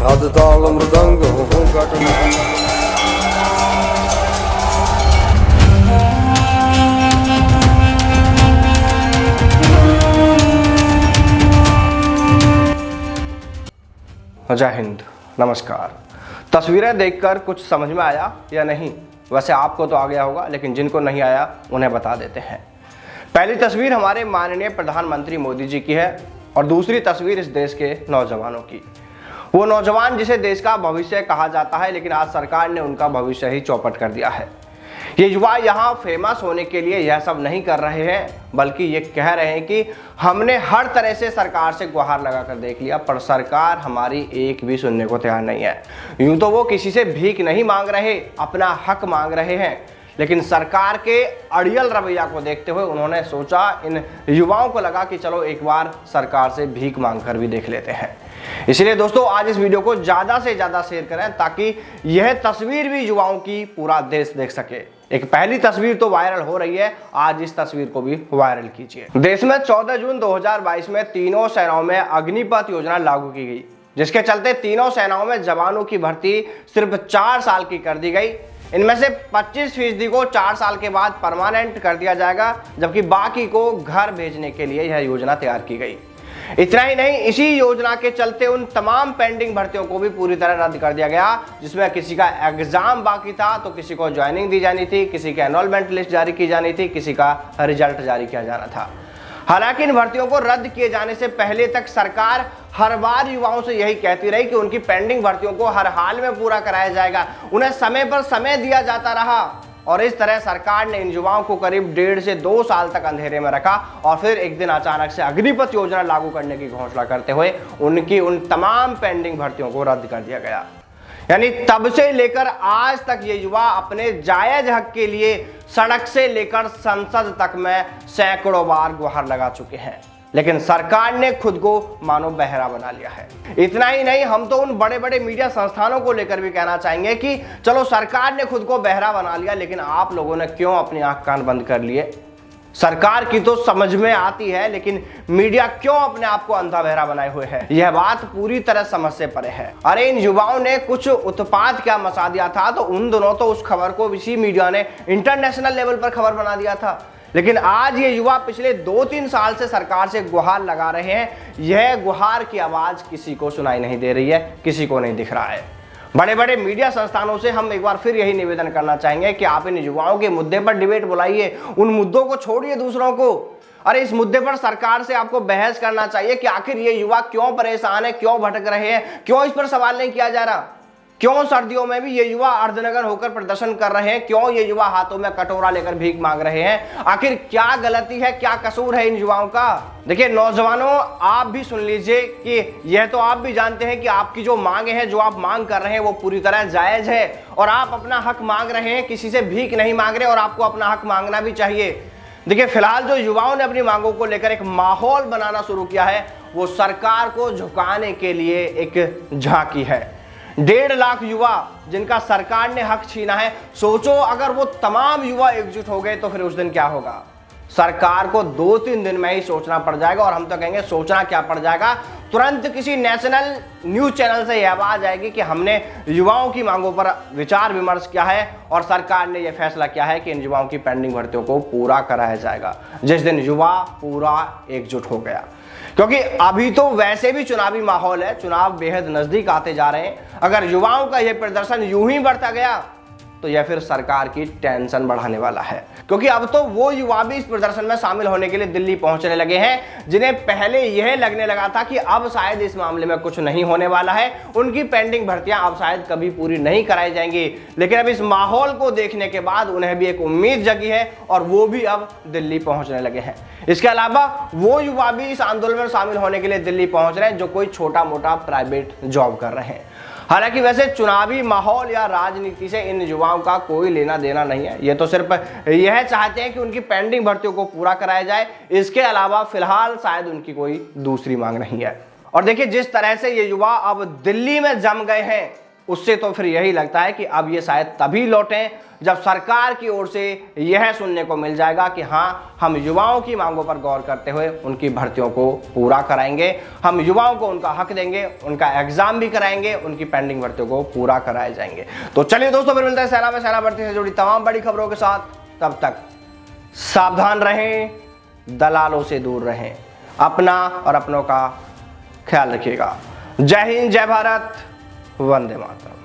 नादताल मृदंग हुंकार। जय हिंद, नमस्कार। तस्वीरें देखकर कुछ समझ में आया या नहीं? वैसे आपको तो आ गया होगा, लेकिन जिनको नहीं आया उन्हें बता देते हैं। पहली तस्वीर हमारे माननीय प्रधानमंत्री मोदी जी की है और दूसरी तस्वीर इस देश के नौजवानों की। वो नौजवान जिसे देश का भविष्य कहा जाता है, लेकिन आज सरकार ने उनका भविष्य ही चौपट कर दिया है। ये युवा यहाँ फेमस होने के लिए यह सब नहीं कर रहे हैं, बल्कि ये कह रहे हैं कि हमने हर तरह से सरकार से गुहार लगाकर देख लिया, पर सरकार हमारी एक भी सुनने को तैयार नहीं है। यूं तो वो किसी से भीख नहीं मांग रहे, अपना हक मांग रहे हैं, लेकिन सरकार के अड़ियल रवैया को देखते हुए उन्होंने सोचा, इन युवाओं को लगा कि चलो एक बार सरकार से भीख मांग कर भी देख लेते हैं। इसलिए दोस्तों, आज इस वीडियो को ज़्यादा से ज़्यादा शेयर करें ताकि यह तस्वीर भी युवाओं की पूरा देश देख सके। एक पहली तस्वीर तो वायरल हो रही है, आज इस तस्वीर को भी वायरल कीजिए। देश में 14 जून 2022 में तीनों सेनाओं में अग्निपथ योजना लागू की गई, जिसके चलते तीनों सेनाओं में जवानों की भर्ती सिर्फ 4 साल की कर दी गई। इनमें से 25% को 4 साल के बाद परमानेंट कर दिया जाएगा, जबकि बाकी को घर भेजने के लिए यह योजना तैयार की गई। इतना ही नहीं, इसी योजना के चलते उन तमाम पेंडिंग भर्तियों को भी पूरी तरह रद्द कर दिया गया, जिसमें किसी का एग्जाम बाकी था तो किसी को ज्वाइनिंग दी जानी थी, किसी का एनरोलमेंट लिस्ट जारी की जानी थी, किसी का रिजल्ट जारी किया जाना था। हालांकि इन भर्तियों को रद्द किए जाने से पहले तक सरकार हर बार युवाओं से यही कहती रही कि उनकी पेंडिंग भर्तियों को हर हाल में पूरा कराया जाएगा, उन्हें समय पर समय दिया जाता रहा। और इस तरह सरकार ने इन युवाओं को करीब 1.5 से 2 साल तक अंधेरे में रखा और फिर एक दिन अचानक से अग्निपथ योजना लागू करने की घोषणा करते हुए उनकी उन तमाम पेंडिंग भर्तियों को रद्द कर दिया गया। यानी तब से लेकर आज तक ये युवा अपने जायज हक के लिए सड़क से लेकर संसद तक में सैकड़ों बार गुहार लगा चुके हैं, लेकिन सरकार ने खुद को मानो बहरा बना लिया है। इतना ही नहीं, हम तो उन बड़े बड़े मीडिया संस्थानों को लेकर भी कहना चाहेंगे कि चलो सरकार ने खुद को बहरा बना लिया, लेकिन आप लोगों ने क्यों अपनी आंख कान बंद कर लिए? सरकार की तो समझ में आती है, लेकिन मीडिया क्यों अपने आप को अंधा बहरा बनाए हुए है? यह बात पूरी तरह समझ से परे है। अरे इन युवाओं ने कुछ उत्पात क्या मचा दिया था, तो उन दिनों तो उस खबर को इसी मीडिया ने इंटरनेशनल लेवल पर खबर बना दिया था। लेकिन आज ये युवा पिछले 2-3 साल से सरकार से गुहार लगा रहे हैं। यह गुहार की आवाज किसी को सुनाई नहीं दे रही है, किसी को नहीं दिख रहा है। बड़े बड़े मीडिया संस्थानों से हम एक बार फिर यही निवेदन करना चाहेंगे कि आप इन युवाओं के मुद्दे पर डिबेट बुलाइए, उन मुद्दों को छोड़िए दूसरों को। अरे इस मुद्दे पर सरकार से आपको बहस करना चाहिए कि आखिर ये युवा क्यों परेशान है, क्यों भटक रहे हैं, क्यों इस पर सवाल नहीं किया जा रहा? क्यों सर्दियों में भी ये युवा अर्धनग्न होकर प्रदर्शन कर रहे हैं? क्यों ये युवा हाथों में कटोरा लेकर भीख मांग रहे हैं? आखिर क्या गलती है, क्या कसूर है इन युवाओं का? देखिए नौजवानों, आप भी सुन लीजिए कि यह तो आप भी जानते हैं कि आपकी जो मांगे हैं, जो आप मांग कर रहे हैं, वो पूरी तरह जायज है और आप अपना हक मांग रहे हैं, किसी से भीख नहीं मांग रहे और आपको अपना हक मांगना भी चाहिए। देखिए फिलहाल जो युवाओं ने अपनी मांगों को लेकर एक माहौल बनाना शुरू किया है, वो सरकार को झुकाने के लिए एक झांकी है। 1.5 लाख युवा जिनका सरकार ने हक छीना है, सोचो अगर वो तमाम युवा एकजुट हो गए तो फिर उस दिन क्या होगा? सरकार को 2-3 दिन में ही सोचना पड़ जाएगा, और हम तो कहेंगे सोचना क्या पड़ जाएगा, तुरंत किसी नेशनल न्यूज चैनल से यह आवाज आएगी कि हमने युवाओं की मांगों पर विचार विमर्श किया है और सरकार ने यह फैसला किया है कि इन युवाओं की पेंडिंग भर्तियों को पूरा कराया जाएगा, जिस दिन युवा पूरा एकजुट हो गया। क्योंकि अभी तो वैसे भी चुनावी माहौल है, चुनाव बेहद नजदीक आते जा रहे हैं। अगर युवाओं का यह प्रदर्शन यूं ही बढ़ता गया तो यह फिर सरकार की टेंशन बढ़ाने वाला है, क्योंकि अब तो वो युवा भी इस प्रदर्शन में शामिल होने के लिए दिल्ली पहुंचने लगे हैं, जिन्हें पहले यह लगने लगा था कि अब शायद इस मामले में कुछ नहीं होने वाला है, उनकी पेंडिंग भर्तियां अब शायद कभी पूरी नहीं कराई जाएंगी। लेकिन अब इस माहौल को देखने के बाद उन्हें भी एक उम्मीद जगी है और वो भी अब दिल्ली पहुंचने लगे हैं। इसके अलावा वो युवा भी इस आंदोलन में शामिल होने के लिए दिल्ली पहुंच रहे हैं जो कोई छोटा मोटा प्राइवेट जॉब कर रहे हैं। हालांकि वैसे चुनावी माहौल या राजनीति से इन युवाओं का कोई लेना देना नहीं है, ये तो सिर्फ यह चाहते हैं कि उनकी पेंडिंग भर्तियों को पूरा कराया जाए। इसके अलावा फिलहाल शायद उनकी कोई दूसरी मांग नहीं है। और देखिए जिस तरह से ये युवा अब दिल्ली में जम गए हैं, उससे तो फिर यही लगता है कि अब ये शायद तभी लौटें जब सरकार की ओर से यह सुनने को मिल जाएगा कि हाँ, हम युवाओं की मांगों पर गौर करते हुए उनकी भर्तियों को पूरा कराएंगे, हम युवाओं को उनका हक देंगे, उनका एग्जाम भी कराएंगे, उनकी पेंडिंग भर्तियों को पूरा कराए जाएंगे। तो चलिए दोस्तों, फिर मिलते हैं सेना में सेना भर्ती से जुड़ी तमाम बड़ी खबरों के साथ। तब तक सावधान रहें, दलालों से दूर रहें, अपना और अपनों का ख्याल रखिएगा। जय हिंद, जय भारत, वंदे मातरम।